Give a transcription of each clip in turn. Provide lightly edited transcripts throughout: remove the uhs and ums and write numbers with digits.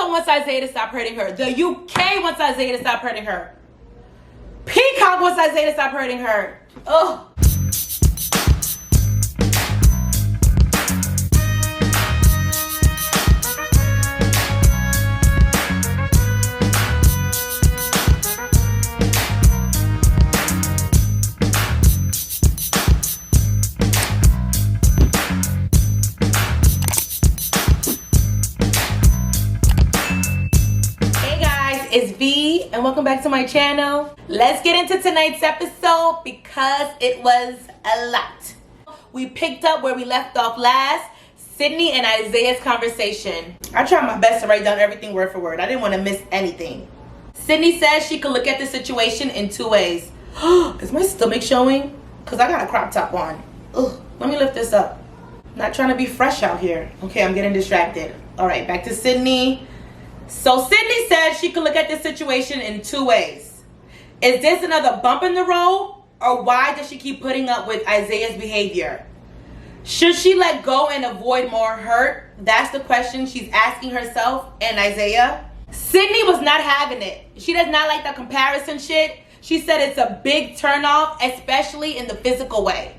also wants Isaiah to stop hurting her. The UK wants Isaiah to stop hurting her. Peacock wants Isaiah to stop hurting her. Ugh. It's V and welcome back to my channel. Let's get into tonight's episode because it was a lot. We picked up where we left off last, Sydney and Isaiah's conversation. I tried my best to write down everything word for word. I didn't want to miss anything. Sydney says she could look at the situation in two ways. Is my stomach showing? Because I got a crop top on. Ugh, let me lift this up. Not trying to be fresh out here. Okay, I'm getting distracted. All right, back to Sydney. So Sydney said she could look at this situation in two ways. Is this another bump in the road, or why does she keep putting up with Isaiah's behavior? Should she let go and avoid more hurt? That's the question she's asking herself and Isaiah. Sydney was not having it. She does not like the comparison shit. She said it's a big turnoff, especially in the physical way.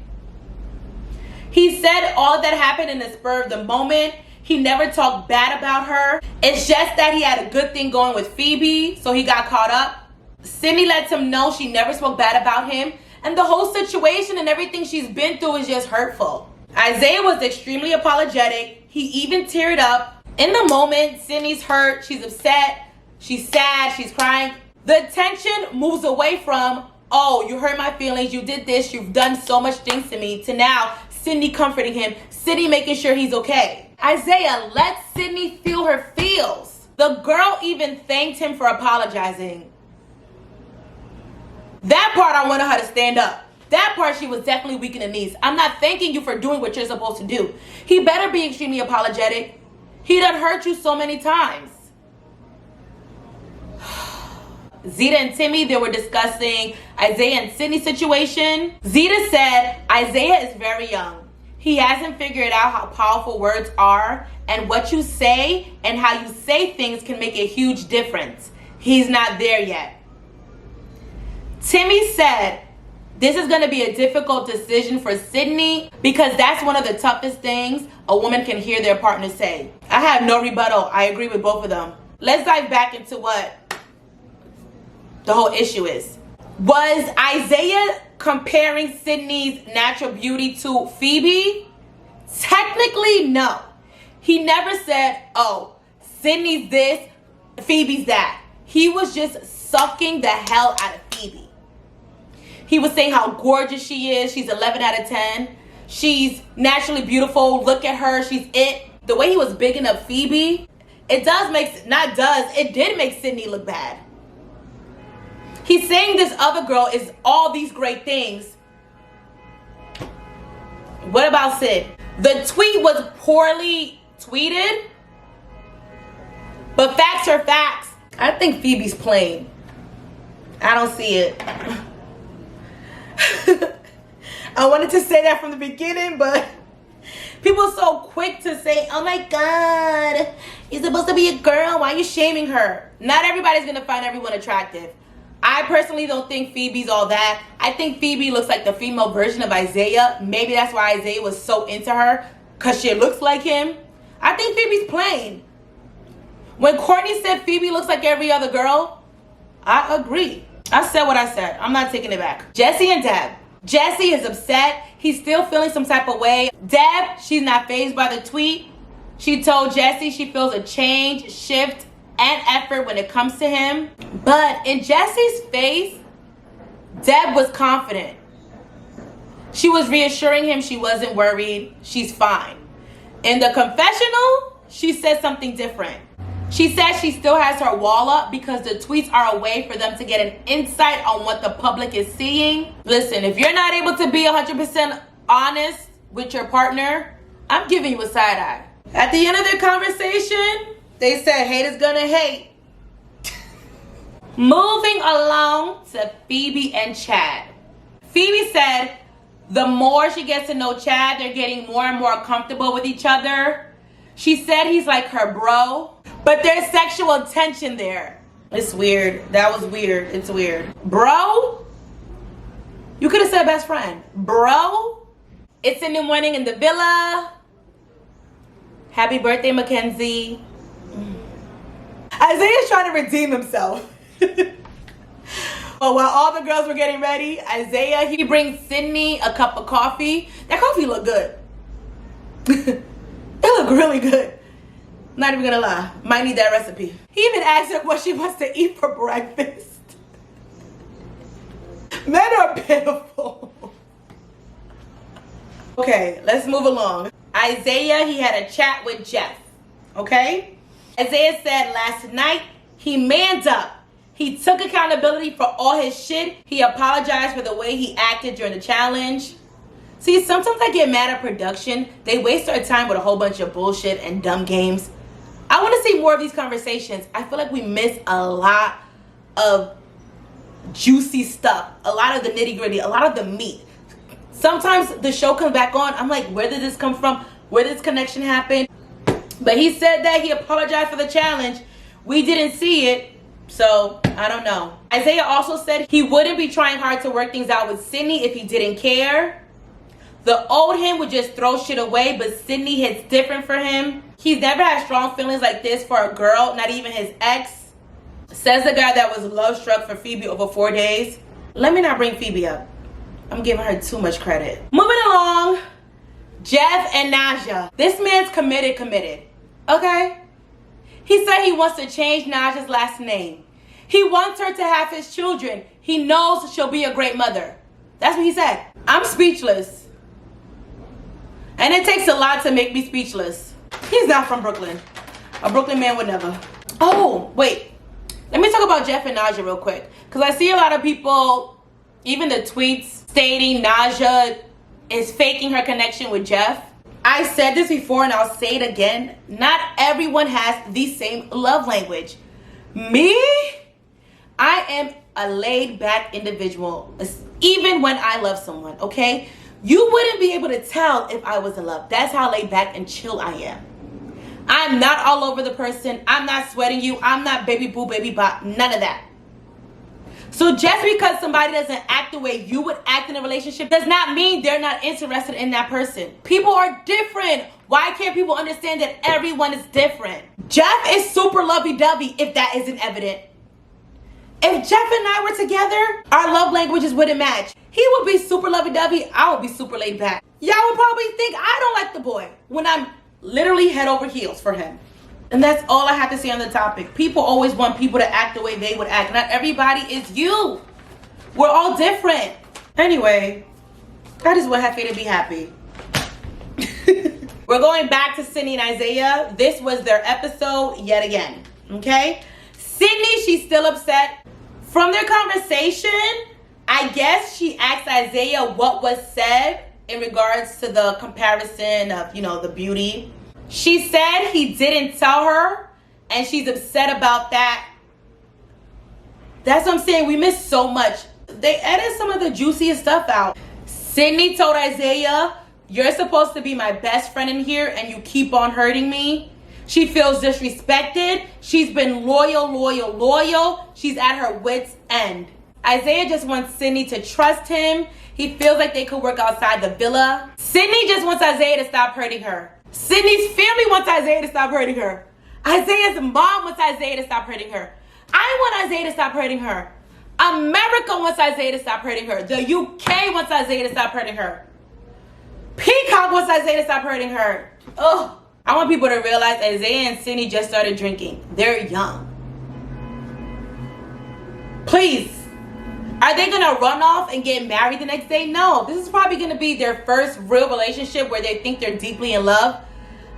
He said all that happened in the spur of the moment. He never talked bad about her. It's just that he had a good thing going with Phoebe, so he got caught up. Sydney lets him know she never spoke bad about him, and the whole situation and everything she's been through is just hurtful. Isaiah was extremely apologetic. He even teared up. In the moment, Sydney's hurt, she's upset, she's sad, she's crying. The tension moves away from, oh, you hurt my feelings, you did this, you've done so much things to me, to now Sydney comforting him, Sydney making sure he's okay. Isaiah let Sydney feel her feels. The girl even thanked him for apologizing. That part I wanted her to stand up. That part she was definitely weak in the knees. I'm not thanking you for doing what you're supposed to do. He better be extremely apologetic. He done hurt you so many times. Zeta and Timmy, they were discussing Isaiah and Sydney's situation. Zeta said Isaiah is very young. He hasn't figured out how powerful words are, and what you say and how you say things can make a huge difference. He's not there yet. Timmy said this is going to be a difficult decision for Sydney because that's one of the toughest things a woman can hear their partner say. I have no rebuttal. I agree with both of them. Let's dive back into what the whole issue is. Was Isaiah comparing Sydney's natural beauty to Phoebe? Technically, no. He never said, oh, Sydney's this, Phoebe's that. He was just sucking the hell out of Phoebe. He was saying how gorgeous she is. She's 11 out of 10. She's naturally beautiful. Look at her. She's it. The way he was bigging up Phoebe, it did make Sydney look bad. He's saying this other girl is all these great things. What about Sid? The tweet was poorly tweeted, but facts are facts. I think Phoebe's playing. I don't see it. I wanted to say that from the beginning, but people are so quick to say, oh my God, you're supposed to be a girl. Why are you shaming her? Not everybody's going to find everyone attractive. I personally don't think Phoebe's all that. I think Phoebe looks like the female version of Isaiah. Maybe that's why Isaiah was so into her, because she looks like him. I think Phoebe's plain. When Courtney said Phoebe looks like every other girl, I agree. I said what I said. I'm not taking it back. Jesse and Deb. Jesse is upset. He's still feeling some type of way. Deb, she's not fazed by the tweet. She told Jesse she feels a change, shift, and effort when it comes to him. But in Jesse's face, Deb was confident. She was reassuring him she wasn't worried. She's fine. In the confessional, she said something different. She said she still has her wall up because the tweets are a way for them to get an insight on what the public is seeing. Listen, if you're not able to be 100% honest with your partner, I'm giving you a side eye. At the end of their conversation, they said haters gonna hate. Moving along to Phoebe and Chad. Phoebe said the more she gets to know Chad, they're getting more and more comfortable with each other. She said he's like her bro. But there's sexual tension there. It's weird. That was weird. It's weird. Bro, you could have said best friend. Bro, it's a new morning in the villa. Happy birthday, Mackenzie. Isaiah's trying to redeem himself. But while all the girls were getting ready, Isaiah, he brings Sydney a cup of coffee. That coffee looked good. It looked really good. Not even gonna lie. Might need that recipe. He even asked her what she wants to eat for breakfast. Men are pitiful. Okay, let's move along. Isaiah, he had a chat with Jeff. Okay? Isaiah said last night he manned up. He took accountability for all his shit. He apologized for the way he acted during the challenge. See, sometimes I get mad at production. They waste their time with a whole bunch of bullshit and dumb games. I want to see more of these conversations. I feel like we miss a lot of juicy stuff. A lot of the nitty gritty. A lot of the meat. Sometimes the show comes back on. I'm like, where did this come from? Where did this connection happen? But he said that he apologized for the challenge. We didn't see it. So, I don't know. Isaiah also said he wouldn't be trying hard to work things out with Sydney if he didn't care. The old him would just throw shit away, but Sydney hits different for him. He's never had strong feelings like this for a girl, not even his ex. Says the guy that was love struck for Phoebe over 4 days. Let me not bring Phoebe up. I'm giving her too much credit. Moving along, Jeff and Naija. This man's committed. Okay? He said he wants to change Naija's last name. He wants her to have his children. He knows she'll be a great mother. That's what he said. I'm speechless. And it takes a lot to make me speechless. He's not from Brooklyn. A Brooklyn man would never. Oh, wait. Let me talk about Jeff and Naija real quick. Because I see a lot of people, even the tweets, stating Naija is faking her connection with Jeff. I said this before and I'll say it again. Not everyone has the same love language. Me? I am a laid back individual, even when I love someone, okay? You wouldn't be able to tell if I was in love. That's how laid back and chill I am. I'm not all over the person. I'm not sweating you. I'm not baby boo, baby bop, none of that. So just because somebody doesn't act the way you would act in a relationship does not mean they're not interested in that person. People are different. Why can't people understand that everyone is different? Jeff is super lovey-dovey if that isn't evident. If Jeff and I were together, our love languages wouldn't match. He would be super lovey-dovey. I would be super laid back. Y'all would probably think I don't like the boy when I'm literally head over heels for him. And that's all I have to say on the topic. People always want people to act the way they would act. Not everybody is you. We're all different. Anyway, I just want Hefe to be happy. We're going back to Sydney and Isaiah. This was their episode yet again. Okay? Sydney, she's still upset. From their conversation, I guess she asked Isaiah what was said in regards to the comparison of, you know, the beauty. She said he didn't tell her, and she's upset about that. That's what I'm saying. We missed so much. They edited some of the juiciest stuff out. Sydney told Isaiah, you're supposed to be my best friend in here, and you keep on hurting me. She feels disrespected. She's been loyal. She's at her wit's end. Isaiah just wants Sydney to trust him. He feels like they could work outside the villa. Sydney just wants Isaiah to stop hurting her. Sydney's family wants Isaiah to stop hurting her. Isaiah's mom wants Isaiah to stop hurting her. I want Isaiah to stop hurting her. America wants Isaiah to stop hurting her. The UK wants Isaiah to stop hurting her. Peacock wants Isaiah to stop hurting her. Ugh. I want people to realize Isaiah and Sydney just started drinking. They're young. Please. Are they gonna run off and get married the next day? No. This is probably gonna be their first real relationship where they think they're deeply in love.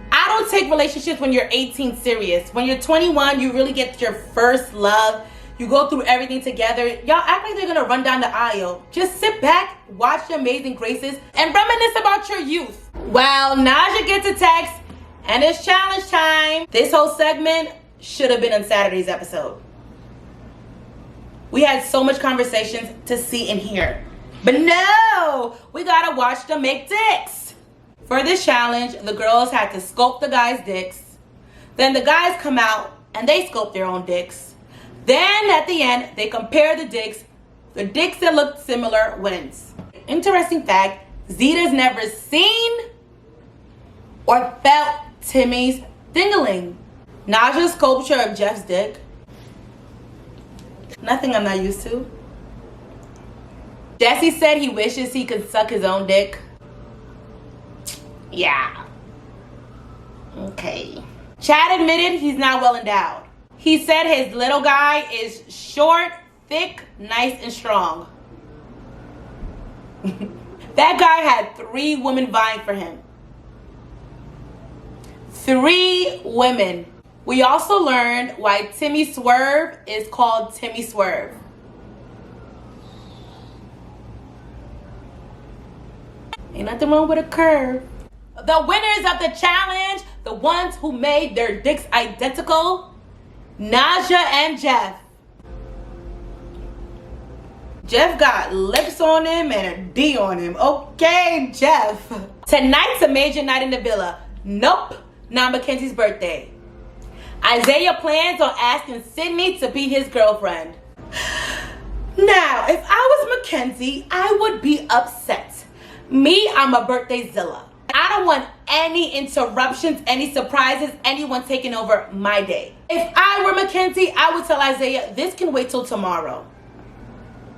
I don't take relationships when you're 18 serious. When you're 21, you really get your first love. You go through everything together. Y'all act like they're gonna run down the aisle. Just sit back, watch The Amazing Graces, and reminisce about your youth. Well, Naija gets a text, and it's challenge time. This whole segment should have been on Saturday's episode. We had so much conversations to see and hear. But no, we gotta watch them make dicks. For this challenge, the girls had to sculpt the guys' dicks. Then the guys come out and they scope their own dicks. Then at the end, they compare the dicks. The dicks that look similar wins. Interesting fact, Zeta's never seen or felt Timmy's dingling. Naija's sculpture of Jeff's dick. Nothing I'm not used to. Jesse said he wishes he could suck his own dick. Yeah. Okay. Chad admitted he's not well endowed. He said his little guy is short, thick, nice, and strong. That guy had 3 women vying for him. 3 women. We also learned why Timmy Swerve is called Timmy Swerve. Ain't nothing wrong with a curve. The winners of the challenge, the ones who made their dicks identical, Naija and Jeff. Jeff got lips on him and a D on him. Okay, Jeff. Tonight's a major night in the villa. Nope, not McKenzies' birthday. Isaiah plans on asking Sydney to be his girlfriend. Now, if I was Mackenzie, I would be upset. Me, I'm a birthday zilla. I don't want any interruptions, any surprises, anyone taking over my day. If I were Mackenzie, I would tell Isaiah, this can wait till tomorrow.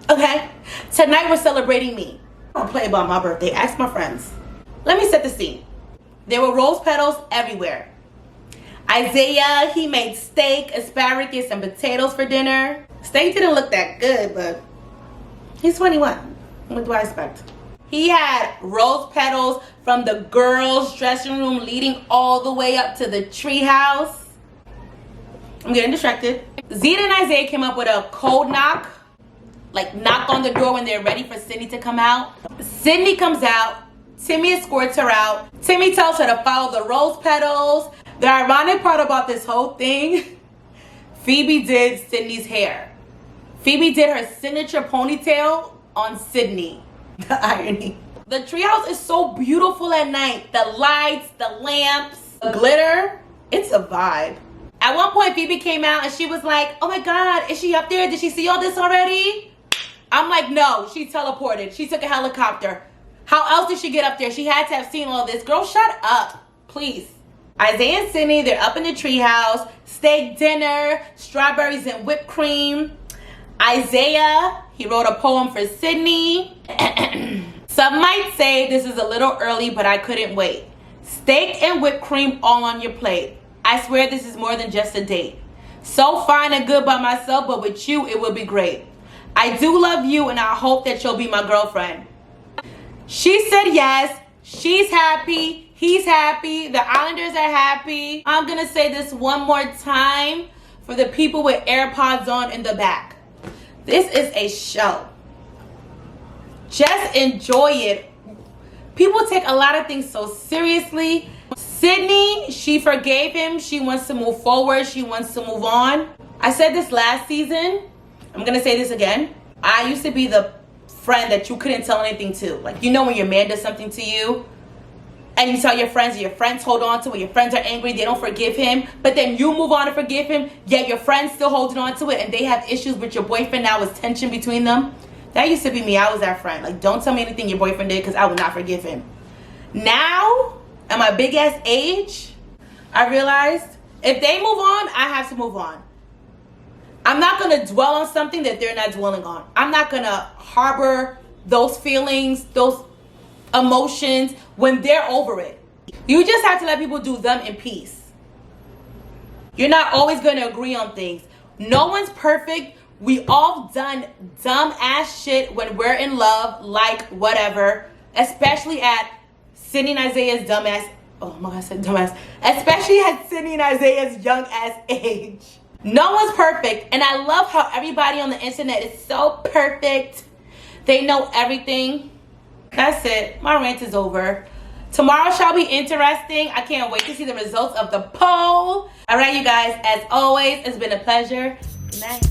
Okay? Tonight we're celebrating me. I don't play about my birthday. Ask my friends. Let me set the scene. There were rose petals everywhere. Isaiah, he made steak, asparagus, and potatoes for dinner. Steak didn't look that good, but he's 21. What do I expect? He had rose petals from the girls' dressing room leading all the way up to the treehouse. I'm getting distracted. Zeta and Isaiah came up with a code knock. Like knock on the door when they're ready for Sydney to come out. Sydney comes out. Timmy escorts her out. Timmy tells her to follow the rose petals. The ironic part about this whole thing, Phoebe did Sydney's hair. Phoebe did her signature ponytail on Sydney. The irony. The treehouse is so beautiful at night. The lights, the lamps, the glitter. It's a vibe. At one point, Phoebe came out and she was like, oh my God, is she up there? Did she see all this already? I'm like, no, she teleported. She took a helicopter. How else did she get up there? She had to have seen all this. Girl, shut up, please. Isaiah and Sydney, they're up in the treehouse. Steak dinner, strawberries and whipped cream. Isaiah, he wrote a poem for Sydney. Some might say this is a little early, but I couldn't wait. Steak and whipped cream all on your plate. I swear this is more than just a date. So fine and good by myself, but with you, it will be great. I do love you, and I hope that you'll be my girlfriend. She said yes. She's happy. He's happy. The Islanders are happy. I'm going to say this one more time for the people with AirPods on in the back. This is a show. Just enjoy it. People take a lot of things so seriously. Sydney, she forgave him. She wants to move forward. She wants to move on. I said this last season. I'm going to say this again. I used to be the friend that you couldn't tell anything to. Like, you know when your man does something to you and you tell your friends, and your friends hold on to it, your friends are angry, they don't forgive him, but then you move on to forgive him, yet your friends still holding on to it and they have issues with your boyfriend. Now is tension between them. That used to be me. I was that friend. Like, don't tell me anything your boyfriend did because I would not forgive him. Now, at my big ass age, I realized if they move on, I have to move on. I'm not going to dwell on something that they're not dwelling on. I'm not going to harbor those feelings, those emotions when they're over it. You just have to let people do them in peace. You're not always going to agree on things. No one's perfect. We all done dumb ass shit when we're in love, like whatever, especially at Sydney and Isaiah's dumb ass. Oh my God, I said dumb ass. Especially at Sydney and Isaiah's young ass age. No one's perfect, and I love how everybody on the internet is so perfect. They know everything. That's it. My rant is over. Tomorrow shall be interesting. I can't wait to see the results of the poll. All right, you guys. As always, it's been a pleasure. Good night.